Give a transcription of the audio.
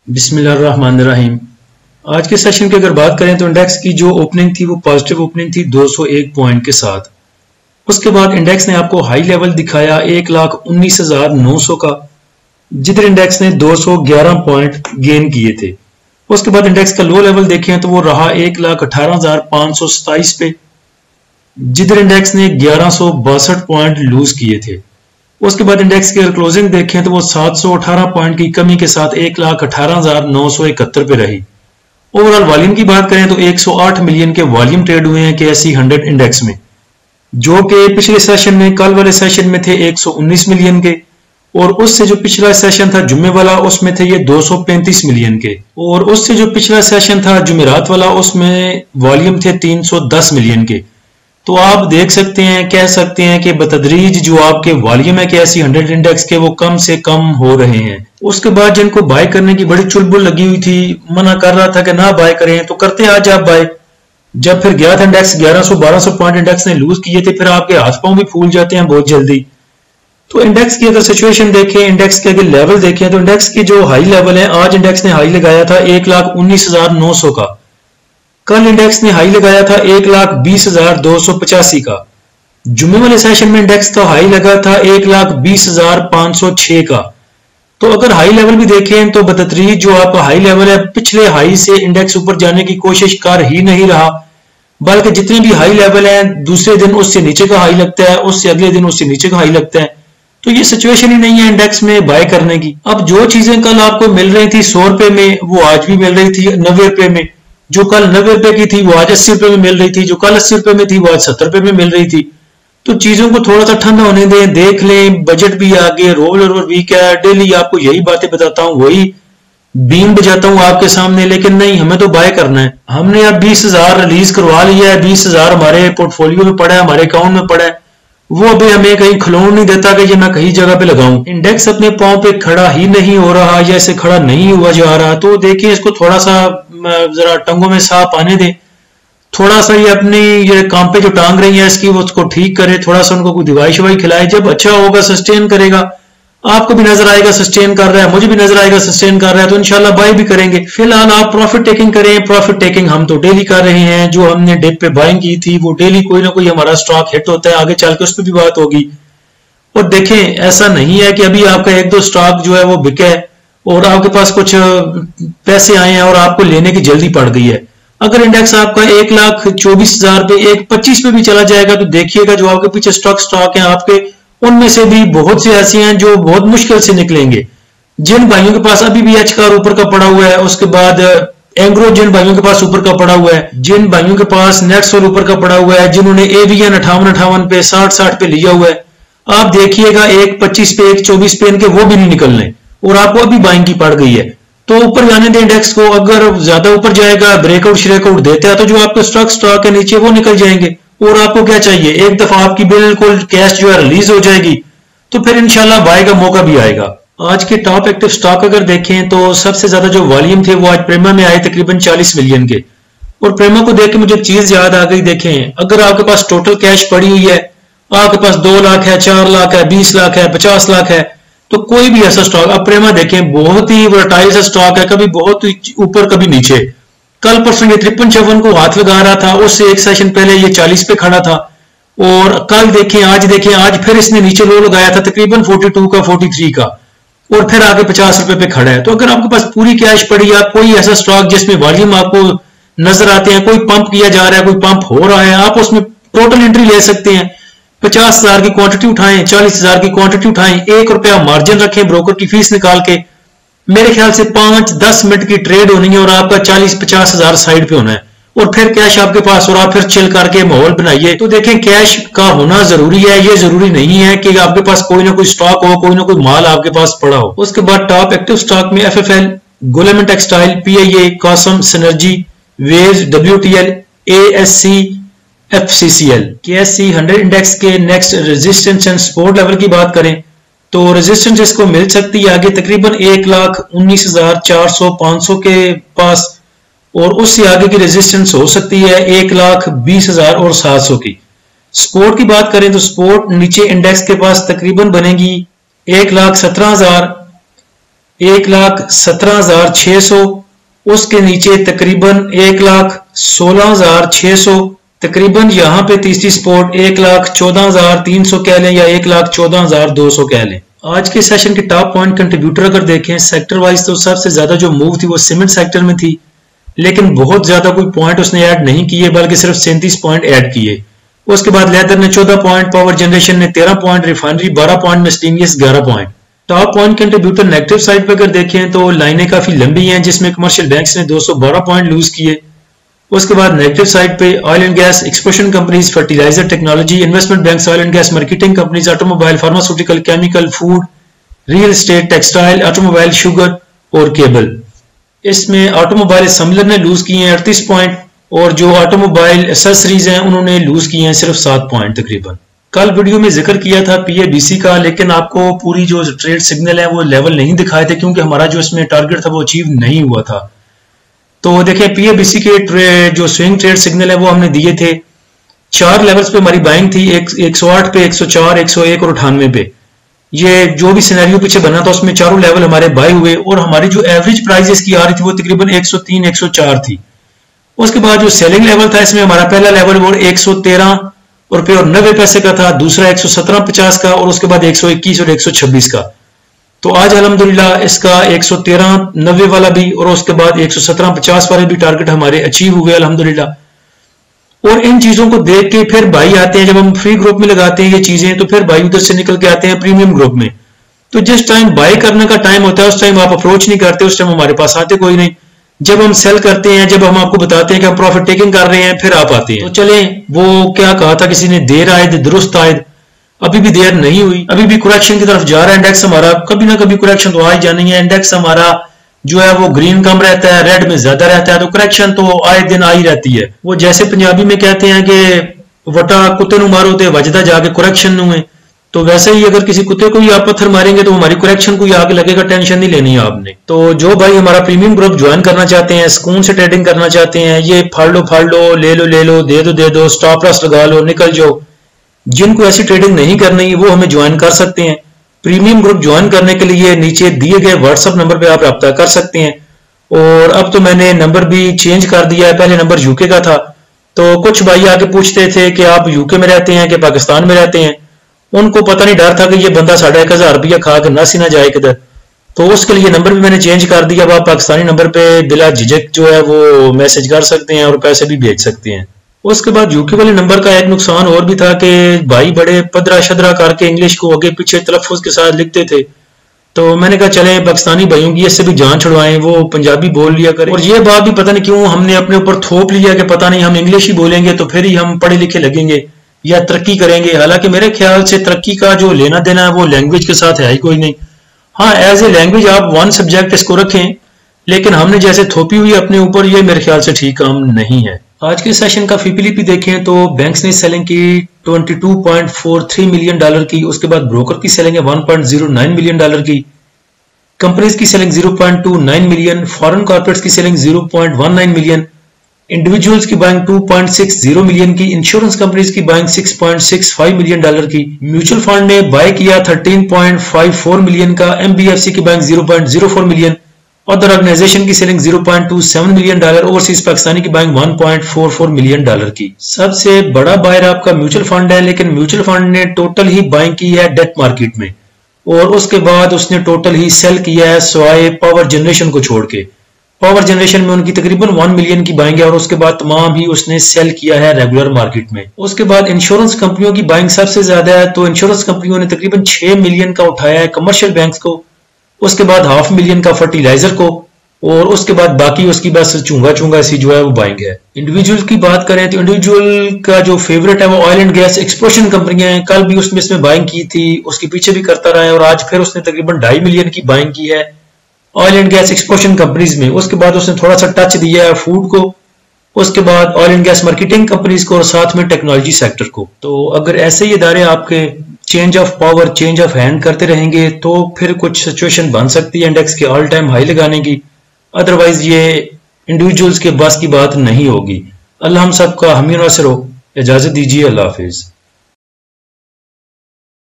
बिस्मिल्लाहिर्रहमानिर्रहीम। आज के सेशन की अगर बात करें तो इंडेक्स की जो ओपनिंग थी वो पॉजिटिव ओपनिंग थी 201 पॉइंट के साथ। उसके बाद इंडेक्स ने आपको हाई लेवल दिखाया 1,19,900 का, जिधर इंडेक्स ने 211 पॉइंट गेन किए थे। उसके बाद इंडेक्स का लो लेवल देखें तो वो रहा 1,18,527 पे, जिधर इंडेक्स ने 1162 पॉइंट लूज किए थे। उसके बाद इंडेक्स की अगर क्लोजिंग देखें तो वो 718 पॉइंट की कमी के साथ 1,18,971 पे रही। ओवरऑल वॉल्यूम की बात करें तो 108 मिलियन के वॉल्यूम ट्रेड हुए हैं KSE 100 इंडेक्स में, जो कि पिछले सेशन में कल वाले सेशन में थे 119 मिलियन के, और उससे जो पिछला सेशन था जुम्मे वाला उसमें थे ये 235 मिलियन के, और उससे जो पिछला सेशन था जुमेरात वाला उसमें वॉल्यूम थे 310 मिलियन के। तो आप देख सकते हैं, कह सकते हैं कि बतदरीज जो आपके वॉल्यूम है KSE 100 इंडेक्स के वो कम से कम हो रहे हैं। उसके बाद जिनको बाय करने की बड़ी चुलबुल लगी हुई थी, मना कर रहा था कि ना बाय करें, तो करते आज आप बाय। जब फिर गया था इंडेक्स 1100-1200 पॉइंट इंडेक्स ने लूज किए थे, फिर आपके हाथ पांव भी फूल जाते हैं बहुत जल्दी। तो इंडेक्स की अगर सिचुएशन देखें, इंडेक्स के अगर लेवल देखें तो इंडेक्स की जो हाई लेवल है, आज इंडेक्स ने हाई लगाया था 1,19,900 का। कल इंडेक्स ने हाई लगाया था 1,20,285 का। जुम्मे वाले सेशन में इंडेक्स का हाई लगा था 1,20,506 का। तो अगर हाई लेवल भी देखें तो बतदरीज जो आपका हाई लेवल है, पिछले हाई से इंडेक्स ऊपर जाने की कोशिश कर ही नहीं रहा, बल्कि जितने भी हाई लेवल हैं दूसरे दिन उससे नीचे का हाई लगता है, उससे अगले दिन उससे नीचे का हाई लगता है। तो ये सिचुएशन ही नहीं है इंडेक्स में बाय करने की। अब जो चीजें कल आपको मिल रही थी 100 रुपए में, वो आज भी मिल रही थी 90 रुपए में। जो कल 90 रुपए की थी वो आज 80 रुपए में मिल रही थी, जो कल 80 रुपए में थी वो आज 70 रुपए में मिल रही थी। तो चीजों को थोड़ा सा ठंडा होने दें, देख लें, बजट भी आगे, रोल ओवर वीक है, डेली आपको यही बातें बताता हूँ, वही बीम बजाता हूँ आपके सामने, लेकिन नहीं, हमें तो बाय करना है। हमने अब 20,000 रिलीज करवा लिया है, 20,000 हमारे पोर्टफोलियो में पड़ा है, हमारे अकाउंट में पड़ा है, वो अभी हमें कहीं खिलौन नहीं देता कि ये मैं कहीं जगह पे लगाऊं। इंडेक्स अपने पांव पे खड़ा ही नहीं हो रहा या इसे खड़ा नहीं हुआ जा रहा, तो देखिए इसको थोड़ा सा जरा टंगों में साफ आने दें, थोड़ा सा ये अपनी ये काम पे जो टांग रही है इसकी वो उसको ठीक करे, थोड़ा सा उनको कोई दवाई शवाई खिलाए। जब अच्छा होगा, सस्टेन करेगा, आपको भी नजर आएगा सस्टेन कर रहा है, मुझे भी नजर आएगा सस्टेन कर रहा है, तो इंशाल्लाह बाय भी करेंगे। फिलहाल आप प्रॉफिट टेकिंग करें। प्रॉफिट टेकिंग हम तो डेली कर रहे हैं। जो हमने डिप पे बाइंग की थी वो डेली कोई ना कोई हमारा स्टॉक हिट होता है, आगे चल के उस पर भी बात होगी। और देखें, ऐसा नहीं है कि अभी आपका एक दो स्टॉक जो है वो बिके है और आपके पास कुछ पैसे आए हैं और आपको लेने की जल्दी पड़ गई है। अगर इंडेक्स आपका 1,24,000 पे 1,25 पे भी चला जाएगा तो देखिएगा जो आपके पीछे स्टॉक हैं आपके, उनमें से भी बहुत से ऐसे हैं जो बहुत मुश्किल से निकलेंगे। जिन भाइयों के पास अभी भी एच कार ऊपर का पड़ा हुआ है, उसके बाद एंग्रो जिन भाइयों के पास ऊपर का पड़ा हुआ है, जिन भाइयों के पास नेट्स और ऊपर का पड़ा हुआ है, जिन्होंने एवीएन 58 पे 60 पे लिया हुआ है, आप देखिएगा 1,25 पे 1,24 पे इनके वो भी नहीं निकलने और आपको अभी बाइंग की पड़ गई है। तो ऊपर जाने दें इंडेक्स को, अगर ज्यादा ऊपर जाएगा, ब्रेकआउट श्रेकआउट देता है तो जो आपके स्टॉक है नीचे वो निकल जाएंगे। और आपको क्या चाहिए, एक दफा आपकी बिल्कुल कैश जो है रिलीज हो जाएगी तो फिर इंशाल्लाह बाय का मौका भी आएगा। आज के टॉप एक्टिव स्टॉक अगर देखें तो सबसे ज्यादा जो वॉल्यूम थे वो आज प्रेमा में आए तकरीबन 40 मिलियन के। और प्रेमा को देख के मुझे चीज याद आ गई, देखें अगर आपके पास टोटल कैश पड़ी हुई है, आपके पास 2 लाख है, 4 लाख है, 20 लाख है, 50 लाख है, तो कोई भी ऐसा स्टॉक, अब प्रेमा देखें बहुत ही वोलेटाइल सा स्टॉक है, कभी बहुत ऊपर कभी नीचे। कल परसों ये 53-54 को हाथ लगा रहा था, उससे एक सेशन पहले ये 40 पे खड़ा था, और कल देखें आज फिर इसने नीचे लो लगाया था तकरीबन 42 का 43 का, और फिर आगे 50 रुपए पे खड़ा है। तो अगर आपके पास पूरी कैश पड़ी है, कोई ऐसा स्टॉक जिसमें वॉल्यूम आपको नजर आते हैं, कोई पंप किया जा रहा है, कोई पंप हो रहा है, आप उसमें टोटल एंट्री ले सकते हैं। 50,000 की क्वांटिटी उठाएं, 40,000 की क्वांटिटी उठाएं, 1 रुपया मार्जिन रखें ब्रोकर की फीस निकाल के। मेरे ख्याल से 5-10 मिनट की ट्रेड होनी है और आपका 40-50,000 साइड पे होना है, और फिर कैश आपके पास, और आप फिर चिल करके माहौल बनाइए। तो देखें कैश का होना जरूरी है, ये जरूरी नहीं है कि आपके पास कोई ना कोई स्टॉक हो, कोई ना कोई माल आपके पास पड़ा हो। उसके बाद टॉप एक्टिव स्टॉक में FFL, गुलेमन टेक्सटाइल, PIA, कॉसम, सिनर्जी, वेज, WTL, ASC, FCCL। KSE 100 index के next resistance and support level की बात करें तो रेजिस्टेंस इसको मिल सकती है आगे तकरीबन 1,19,400-500 के पास, और उससे आगे की रेजिस्टेंस हो सकती है 1,20,000 और 700 की। सपोर्ट की बात करें तो सपोर्ट नीचे इंडेक्स के पास तकरीबन बनेगी 1,17,000 1,17,600, उसके नीचे तकरीबन 1,16,600, तकरीबन यहाँ पे तीसरी स्पॉट 1,14,300 कह लें या 1,14,200 कह लें। आज के सेशन के टॉप पॉइंट कंट्रीब्यूटर अगर देखें सेक्टर वाइज तो सबसे ज्यादा जो मूव थी वो सीमेंट सेक्टर में थी, लेकिन बहुत ज्यादा कोई पॉइंट उसने ऐड नहीं किए बल्कि सिर्फ 37 पॉइंट ऐड किए। उसके बाद लेदर ने 14 पॉइंट, पावर जनरेशन ने 13 point, refinery 12 point, miscellaneous 11 point. Top point contributor negative side पर अगर देखें तो लाइनें काफी लंबी हैं जिसमें कमर्शियल बैंक्स ने 212 पॉइंट लूज किए। उसके बाद नेगेटिव साइड पे oil and gas, explosion companies, fertiliser technology, investment banks, oil and gas marketing companies, automobile, pharmaceutical, chemical, food, real estate, textile, automobile, sugar और केबल। इसमें ऑटोमोबाइल असेंबलर ने lose किए हैं 38 point और जो ऑटोमोबाइल एसेसरीज हैं उन्होंने लूज किए हैं सिर्फ 7 पॉइंट तकरीबन। कल वीडियो में जिक्र किया था पीएबीसी का, लेकिन आपको पूरी जो ट्रेड सिग्नल है वो लेवल नहीं दिखाए थे क्योंकि हमारा जो इसमें टारगेट था वो अचीव नहीं हुआ था। तो देखिए पीएबीसी के जो स्विंग ट्रेड सिग्नल है वो हमने दिए थे। 4 लेवल्स पे हमारी बाइंग थी, 108 पे, 104, 101 और 98 पे। ये जो भी सिनेरियो पीछे बना था उसमें चारों लेवल हमारे बाय हुए और हमारी जो एवरेज प्राइस की आ रही थी वो तकरीबन 103, 104 थी। उसके बाद जो सेलिंग लेवल था इसमें हमारा पहला लेवल वो 113 रुपये और 90 पैसे का था, दूसरा 117.50 का और उसके बाद 121 और 126 का। तो आज अल्हम्दुलिल्लाह इसका 113.90 वाला भी और उसके बाद 117.50 वाले भी टारगेट हमारे अचीव हुए अल्हम्दुलिल्लाह। और इन चीजों को देख के फिर भाई आते हैं, जब हम फ्री ग्रुप में लगाते हैं ये चीजें तो फिर भाई उधर से निकल के आते हैं प्रीमियम ग्रुप में। तो जिस टाइम बाय करने का टाइम होता है उस टाइम आप अप्रोच नहीं करते, उस टाइम हमारे पास आते कोई नहीं। जब हम सेल करते हैं, जब हम आपको बताते हैं कि हम प्रॉफिट टेकिंग कर रहे हैं, फिर आप आते हैं। तो चले, वो क्या कहा था किसी ने, देर आयद दुरुस्त आयद। अभी भी देर नहीं हुई, अभी भी करेक्शन की तरफ जा रहा है इंडेक्स हमारा। कभी ना कभी करेक्शन तो आ ही जानी है। इंडेक्स हमारा जो है वो ग्रीन कम रहता है, रेड में ज्यादा रहता है, तो करेक्शन तो आए दिन आ ही रहती है। वो जैसे पंजाबी में कहते हैं कि वटा कुत्ते नु मारो ते वजदा जाके करेक्शन नु है, तो वैसे ही अगर किसी कुत्ते को ही आप पत्थर मारेंगे तो हमारी करेक्शन को ही आगे लगेगा, टेंशन नहीं लेनी है आपने। तो जो भाई हमारा प्रीमियम ग्रुप ज्वाइन करना चाहते हैं, सुकून से ट्रेडिंग करना चाहते हैं, ये फाड़ लो, ले लो, दे दो, स्टॉप लॉस लगा लो, निकल जाओ, जिनको ऐसी ट्रेडिंग नहीं करनी वो हमें ज्वाइन कर सकते हैं। प्रीमियम ग्रुप ज्वाइन करने के लिए नीचे दिए गए व्हाट्सएप नंबर पे आप रब्ता कर सकते हैं। और अब तो मैंने नंबर भी चेंज कर दिया है, पहले नंबर यूके का था। तो कुछ भाई आके पूछते थे कि आप यूके में रहते हैं कि पाकिस्तान में रहते हैं, उनको पता नहीं, डर था कि ये बंदा 1000 रुपया खा के नस ही ना जाए किधर। तो उसके लिए नंबर भी मैंने चेंज कर दिया। अब आप पाकिस्तानी नंबर पे बिला झिझक जो है वो मैसेज कर सकते हैं और पैसे भी भेज सकते हैं। उसके बाद यूके वाले नंबर का एक नुकसान और भी था कि भाई बड़े पदरा शदरा करके इंग्लिश को आगे पीछे तलफ्फुज के साथ लिखते थे। तो मैंने कहा चले पाकिस्तानी भाइयों की इससे भी जान छुड़वाएं, वो पंजाबी बोल लिया करें। और ये बात भी पता नहीं क्यों हमने अपने ऊपर थोप लिया कि पता नहीं हम इंग्लिश ही बोलेंगे तो फिर ही हम पढ़े लिखे लगेंगे या तरक्की करेंगे। हालांकि मेरे ख्याल से तरक्की का जो लेना देना है वो लैंग्वेज के साथ है ही कोई नहीं। हाँ, एज ए लैंग्वेज आप वन सब्जेक्ट इसको रखें, लेकिन हमने जैसे थोपी हुई अपने ऊपर, ये मेरे ख्याल से ठीक काम नहीं है। आज के सेशन का फीपीलीपी देखें तो बैंक्स ने सेलिंग की 22.43 मिलियन डॉलर की, उसके बाद ब्रोकर की सेलिंग है 1.09 मिलियन डॉलर की, कंपनीज की सेलिंग 0.29 मिलियन, फॉरेन कॉर्पोरेट्स की सेलिंग 0.19 मिलियन, इंडिविजुअल्स की बाइंग 2.60 मिलियन की, इंश्योरेंस कंपनीज की बाइंग 6.65 मिलियन डॉलर की, म्यूचुअल फंड ने बाय किया 13.54 मिलियन का, एमबीएफसी की बाइंग 0.04 मिलियन, अदर ऑर्गेनाइजेशन की selling 0.27 million dollar, overseas Pakistani की बाइंग 1.44 मिलियन डॉलर की। सबसे बड़ा बायर आपका म्यूचुअल फंड है, लेकिन म्यूचुअल फंड ने टोटल ही बाइंग की है डेट मार्केट में और उसके बाद उसने टोटल ही सेल किया है स्वाय पावर जनरेशन को छोड़ के। पावर जनरेशन में उनकी तकरीबन 1 मिलियन की बाइंग है और उसके बाद तमाम ही उसने सेल किया है रेगुलर मार्केट में। उसके बाद इंश्योरेंस कंपनियों की बाइंग सबसे ज्यादा है, तो इंश्योरेंस कंपनियों ने तकरीबन 6 मिलियन का उठाया है कमर्शियल बैंक्स को, उसके बाद 500 मिलियन का फर्टिलाइजर को और उसके बाद बाकी उसकी बस चूंगा सी जो है वो बाइंग है। इंडिविजुअल की बात करें तो इंडिविजुअल का जो फेवरेट है वो ऑयल एंड गैस एक्सप्लोशन कंपनियां हैं। कल भी उसने इसमें बाइंग की थी, उसके पीछे भी करता रहा है और आज फिर उसने तकरीबन 2.5 मिलियन की बाइंग की है oil and gas explosion companies में। उसके बाद उसने थोड़ा सा टच दिया है फूड को, उसके बाद oil and gas marketing companies को और साथ में टेक्नोलॉजी सेक्टर को। तो अगर ऐसे ही इदारे आपके change of power, change of hand करते रहेंगे तो फिर कुछ सिचुएशन बन सकती है इंडेक्स के ऑल टाइम हाई लगाने की, अदरवाइज ये इंडिविजुअल्स के बस की बात नहीं होगी। अल्लाह हम सबका हामी नासिर हो। इजाजत दीजिए, अल्लाह हाफिज।